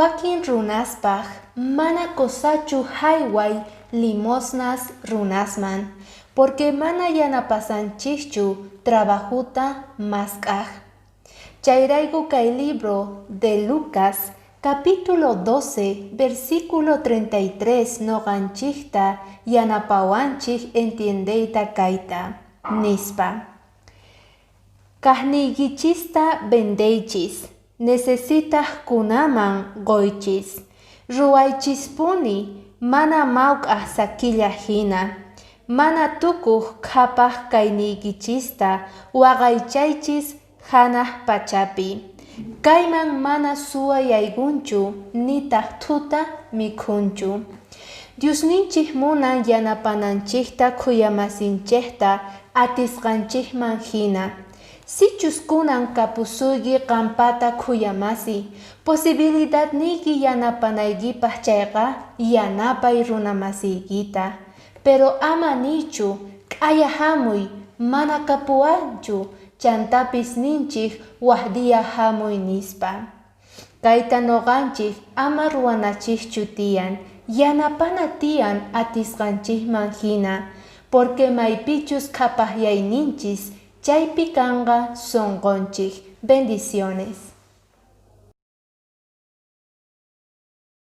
Wakin runaspaj mana kosachu hayway limosnas runasman, porque mana yanapasanchichu trabajuta maskaj. Chayrayku kay libro de Lucas, capítulo 12, versículo 33 noqanchikta yanapawanchik entiendeita kayta, nispa. Kajniykichista vendeychis, necesitas kunaman goychis, ruaychispuni mana mawk'aj sakilla hina, mana tukuj qhapaj kayniykichista waqaychaychis hanaj pachapi, kayman mana suwayaykunchu nitaq thuta mikhunchu. Diosninchik munan yanapananchikta khuyamasinchikta atisqanchikman hina. Sichus kunan kapusuyki qampata khuyamasi, posibilidad niki yanapanaykipaj chayqa yanapay runamasiykita. Pero ama nichu, k'aya hamuy, mana kapuwanchu, chantapis ninchik waqdiya hamuy nispa. Kayta noqanchik ama ruwanachikchu tiyan, yanapana tiyan atisqanchikman hina, porque maypichus qhapaqyayninchis chaypi kanqa sunqunchik. Bendiciones.